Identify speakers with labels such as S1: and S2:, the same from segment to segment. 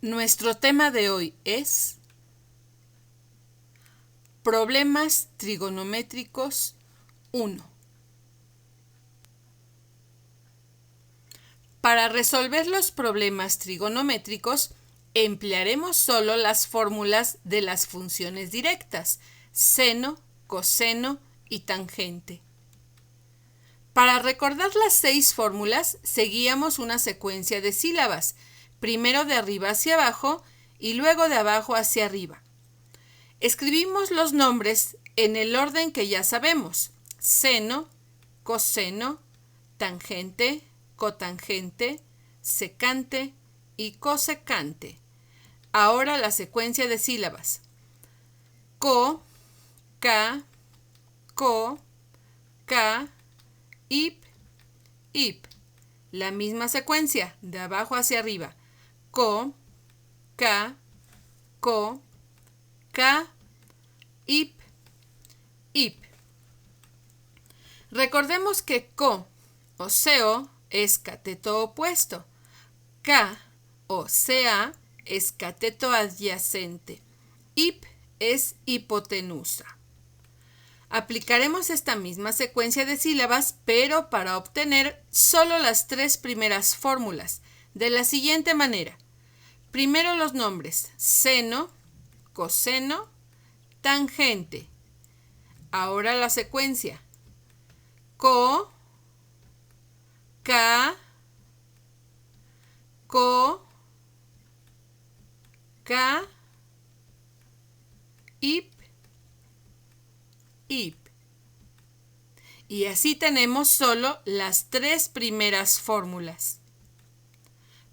S1: Nuestro tema de hoy es Problemas trigonométricos 1. Para resolver los problemas trigonométricos, emplearemos solo las fórmulas de las funciones directas, seno, coseno y tangente. Para recordar las 6 fórmulas, seguíamos una secuencia de sílabas, primero de arriba hacia abajo y luego de abajo hacia arriba. Escribimos los nombres en el orden que ya sabemos: seno, coseno, tangente, cotangente, secante y cosecante. Ahora la secuencia de sílabas: co, ca, co, ca, ip, ip. La misma secuencia de abajo hacia arriba: co, ca, co, ca, ip, ip. Recordemos que co o CO es cateto opuesto, ca o CA es cateto adyacente, ip es hipotenusa. Aplicaremos esta misma secuencia de sílabas, pero para obtener solo las 3 primeras fórmulas, de la siguiente manera. Primero los nombres: seno, coseno, tangente. Ahora la secuencia: co, ca, co, ca, ip, ip. Y así tenemos solo las 3 primeras fórmulas.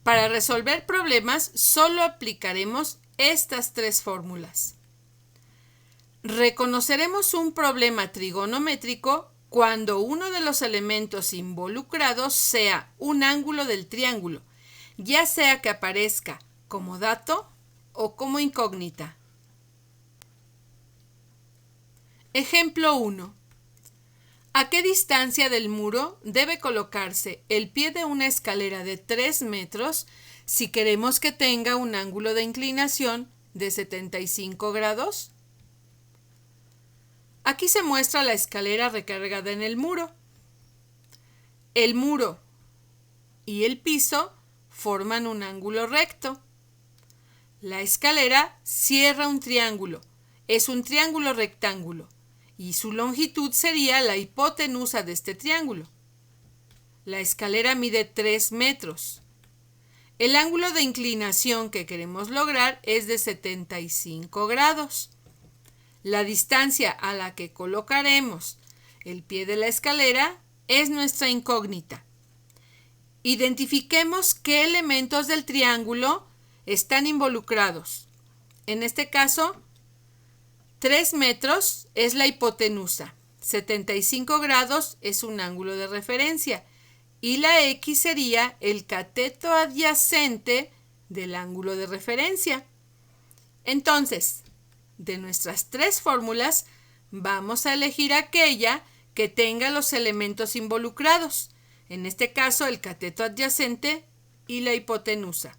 S1: Para resolver problemas, solo aplicaremos estas 3 fórmulas. Reconoceremos un problema trigonométrico cuando uno de los elementos involucrados sea un ángulo del triángulo, ya sea que aparezca como dato o como incógnita. Ejemplo 1. ¿A qué distancia del muro debe colocarse el pie de una escalera de 3 metros si queremos que tenga un ángulo de inclinación de 75 grados? Aquí se muestra la escalera recargada en el muro. El muro y el piso forman un ángulo recto. La escalera cierra un triángulo, es un triángulo rectángulo, y su longitud sería la hipotenusa de este triángulo. La escalera mide 3 metros. El ángulo de inclinación que queremos lograr es de 75 grados. La distancia a la que colocaremos el pie de la escalera es nuestra incógnita. Identifiquemos qué elementos del triángulo están involucrados. En este caso, 3 metros es la hipotenusa, 75 grados es un ángulo de referencia y la X sería el cateto adyacente del ángulo de referencia. Entonces, de nuestras 3 fórmulas, vamos a elegir aquella que tenga los elementos involucrados, en este caso el cateto adyacente y la hipotenusa.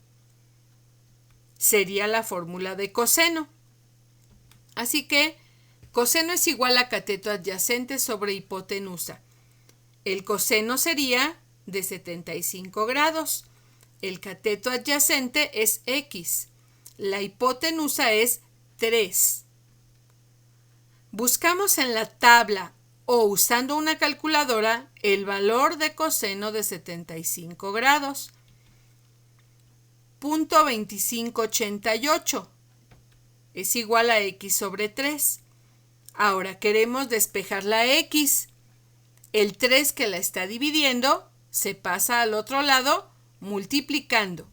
S1: Sería la fórmula de coseno. Así que coseno es igual a cateto adyacente sobre hipotenusa. El coseno sería de 75 grados. El cateto adyacente es X. La hipotenusa es 3. Buscamos en la tabla o usando una calculadora el valor de coseno de 75 grados. 0.2588 es igual a X sobre 3. Ahora queremos despejar la X. El 3 que la está dividiendo se pasa al otro lado multiplicando.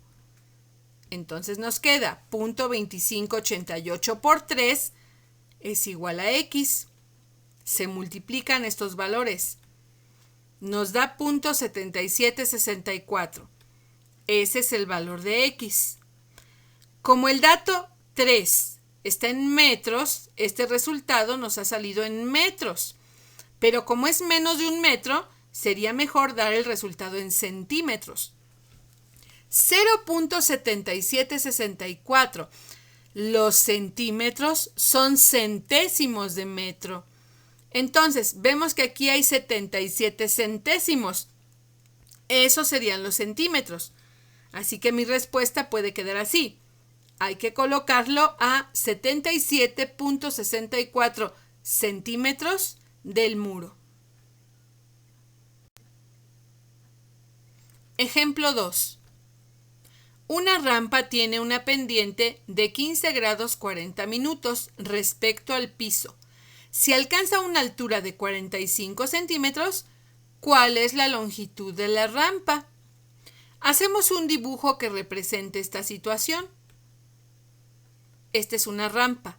S1: Entonces nos queda 0.2588 por 3 es igual a X. Se multiplican estos valores. Nos da 0.7764. Ese es el valor de X. Como el dato 3 está en metros, este resultado nos ha salido en metros. Pero como es menos de 1 metro, sería mejor dar el resultado en centímetros. 0.7764. Los centímetros son centésimos de metro. Entonces, vemos que aquí hay 77 centésimos. Esos serían los centímetros. Así que mi respuesta puede quedar así. Hay que colocarlo a 77.64 centímetros del muro. Ejemplo 2. Una rampa tiene una pendiente de 15 grados 40 minutos respecto al piso. Si alcanza una altura de 45 centímetros, ¿cuál es la longitud de la rampa? Hacemos un dibujo que represente esta situación. Esta es una rampa.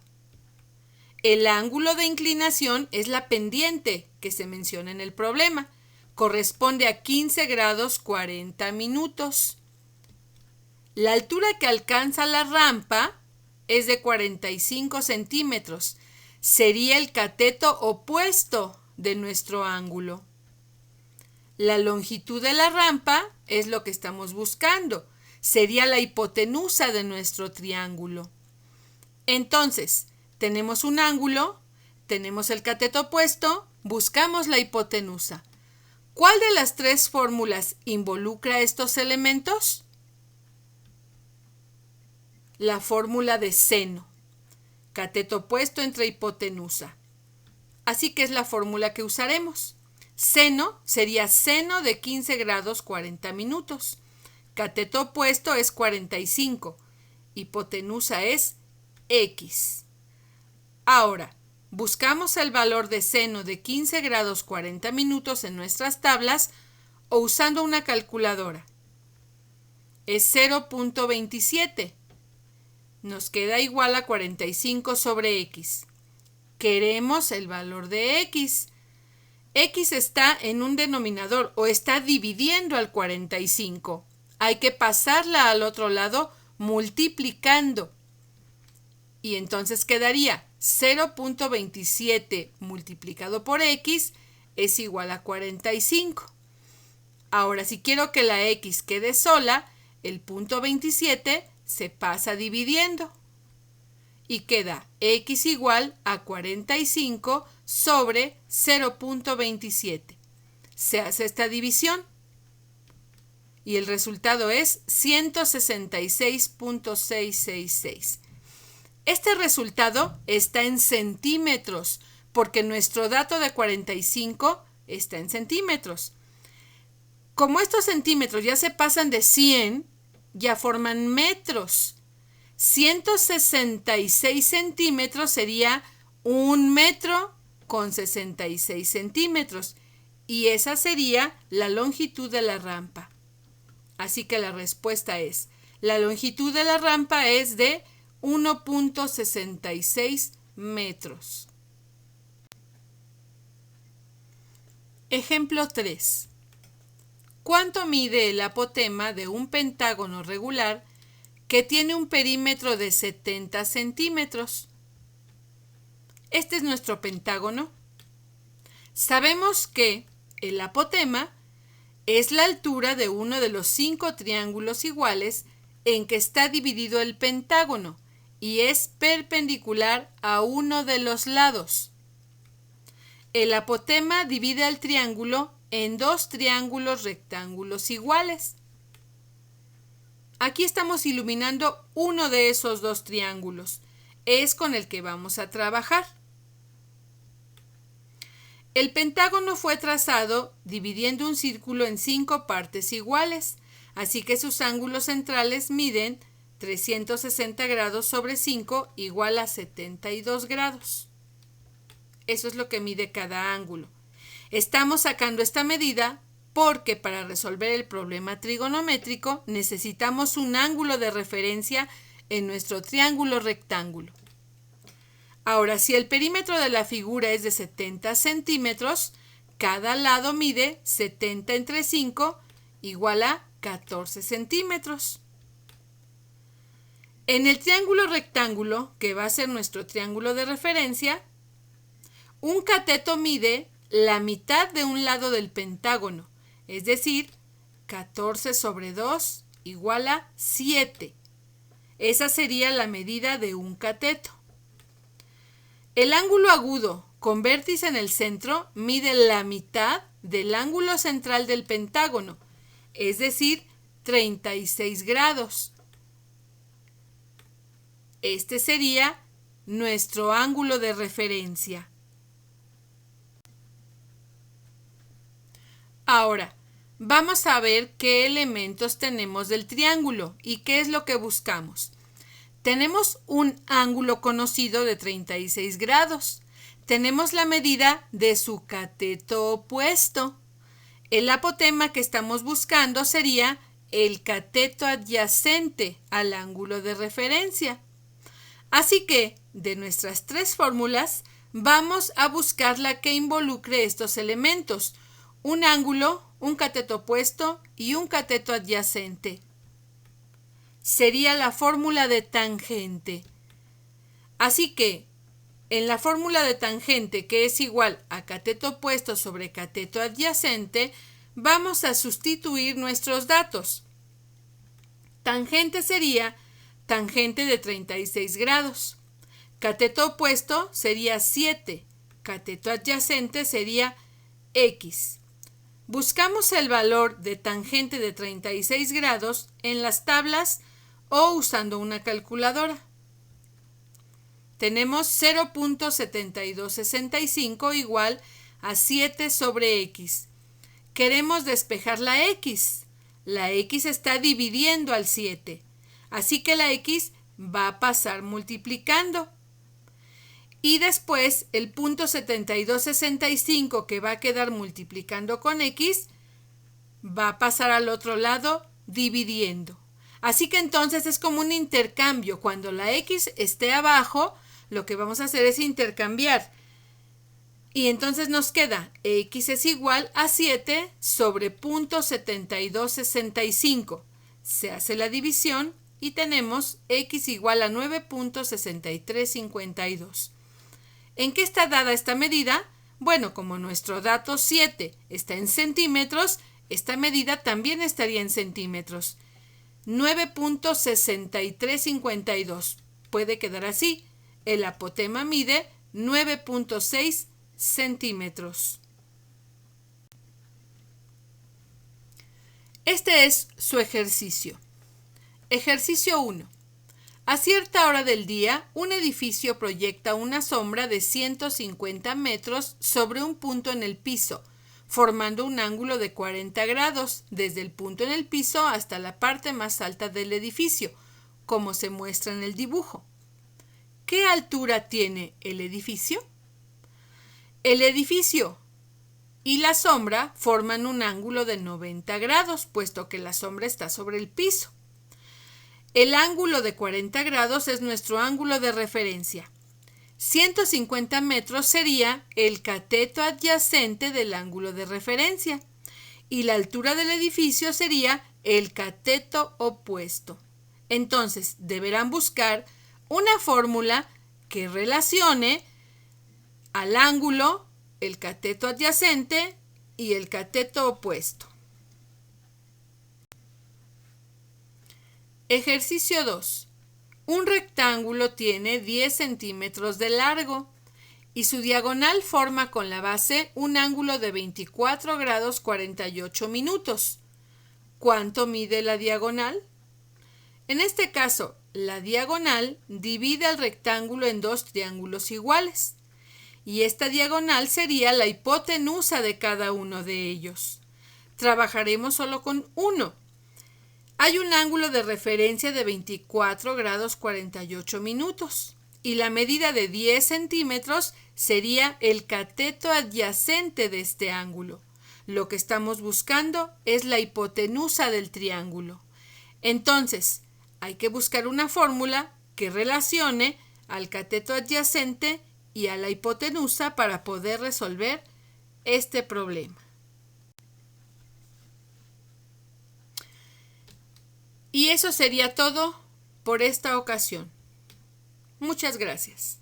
S1: El ángulo de inclinación es la pendiente que se menciona en el problema. Corresponde a 15 grados 40 minutos. La altura que alcanza la rampa es de 45 centímetros. Sería el cateto opuesto de nuestro ángulo. La longitud de la rampa es lo que estamos buscando. Sería la hipotenusa de nuestro triángulo. Entonces, tenemos un ángulo, tenemos el cateto opuesto, buscamos la hipotenusa. ¿Cuál de las tres fórmulas involucra estos elementos? La fórmula de seno. Cateto opuesto entre hipotenusa. Así que es la fórmula que usaremos. Seno sería seno de 15 grados 40 minutos. Cateto opuesto es 45. Hipotenusa es X. Ahora, buscamos el valor de seno de 15 grados 40 minutos en nuestras tablas o usando una calculadora. Es 0.27. Nos queda igual a 45 sobre X. Queremos el valor de X. X está en un denominador o está dividiendo al 45. Hay que pasarla al otro lado multiplicando. Y entonces quedaría 0.27 multiplicado por X es igual a 45. Ahora, si quiero que la X quede sola, el punto 27 se pasa dividiendo. Y queda X igual a 45 sobre 0.27. Se hace esta división. Y el resultado es 166.666. Este resultado está en centímetros, porque nuestro dato de 45 está en centímetros. Como estos centímetros ya se pasan de 100, ya forman metros. 166 centímetros sería 1 metro con 66 centímetros. Y esa sería la longitud de la rampa. Así que la respuesta es, la longitud de la rampa es de 1.66 metros. Ejemplo 3. ¿Cuánto mide el apotema de un pentágono regular que tiene un perímetro de 70 centímetros? Este es nuestro pentágono. Sabemos que el apotema es la altura de uno de los 5 triángulos iguales en que está dividido el pentágono y es perpendicular a uno de los lados. El apotema divide al triángulo en 2 triángulos rectángulos iguales. Aquí estamos iluminando uno de esos 2 triángulos. Es con el que vamos a trabajar. El pentágono fue trazado dividiendo un círculo en 5 partes iguales, así que sus ángulos centrales miden 360 grados sobre 5 igual a 72 grados. Eso es lo que mide cada ángulo. Estamos sacando esta medida porque para resolver el problema trigonométrico necesitamos un ángulo de referencia en nuestro triángulo rectángulo. Ahora, si el perímetro de la figura es de 70 centímetros, cada lado mide 70 entre 5 igual a 14 centímetros. En el triángulo rectángulo, que va a ser nuestro triángulo de referencia, un cateto mide la mitad de un lado del pentágono, es decir, 14 sobre 2 igual a 7. Esa sería la medida de un cateto. El ángulo agudo con vértice en el centro mide la mitad del ángulo central del pentágono, es decir, 36 grados. Este sería nuestro ángulo de referencia. Ahora, vamos a ver qué elementos tenemos del triángulo y qué es lo que buscamos. Tenemos un ángulo conocido de 36 grados. Tenemos la medida de su cateto opuesto. El apotema que estamos buscando sería el cateto adyacente al ángulo de referencia. Así que, de nuestras tres fórmulas, vamos a buscar la que involucre estos elementos: un ángulo, un cateto opuesto y un cateto adyacente. Sería la fórmula de tangente. Así que, en la fórmula de tangente, que es igual a cateto opuesto sobre cateto adyacente, vamos a sustituir nuestros datos. Tangente sería tangente de 36 grados. Cateto opuesto sería 7. Cateto adyacente sería X. Buscamos el valor de tangente de 36 grados en las tablas o usando una calculadora. Tenemos 0.7265 igual a 7 sobre X. Queremos despejar la X. La X está dividiendo al 7. Así que la X va a pasar multiplicando. Y después el punto 7265 que va a quedar multiplicando con X va a pasar al otro lado dividiendo. Así que entonces es como un intercambio. Cuando la X esté abajo, lo que vamos a hacer es intercambiar. Y entonces nos queda X es igual a 7 sobre punto 7265. Se hace la división y tenemos X igual a 9.6352. ¿En qué está dada esta medida? Bueno, como nuestro dato 7 está en centímetros, esta medida también estaría en centímetros. 9.6352. Puede quedar así. El apotema mide 9.6 centímetros. Este es su ejercicio. Ejercicio 1. A cierta hora del día, un edificio proyecta una sombra de 150 metros sobre un punto en el piso, formando un ángulo de 40 grados desde el punto en el piso hasta la parte más alta del edificio, como se muestra en el dibujo. ¿Qué altura tiene el edificio? El edificio y la sombra forman un ángulo de 90 grados, puesto que la sombra está sobre el piso. El ángulo de 40 grados es nuestro ángulo de referencia. 150 metros sería el cateto adyacente del ángulo de referencia y la altura del edificio sería el cateto opuesto. Entonces, deberán buscar una fórmula que relacione al ángulo, el cateto adyacente y el cateto opuesto. Ejercicio 2. Un rectángulo tiene 10 centímetros de largo y su diagonal forma con la base un ángulo de 24 grados 48 minutos. ¿Cuánto mide la diagonal? En este caso, la diagonal divide al rectángulo en dos triángulos iguales y esta diagonal sería la hipotenusa de cada uno de ellos. Trabajaremos solo con uno. Hay un ángulo de referencia de 24 grados 48 minutos y la medida de 10 centímetros sería el cateto adyacente de este ángulo. Lo que estamos buscando es la hipotenusa del triángulo. Entonces, hay que buscar una fórmula que relacione al cateto adyacente y a la hipotenusa para poder resolver este problema. Y eso sería todo por esta ocasión. Muchas gracias.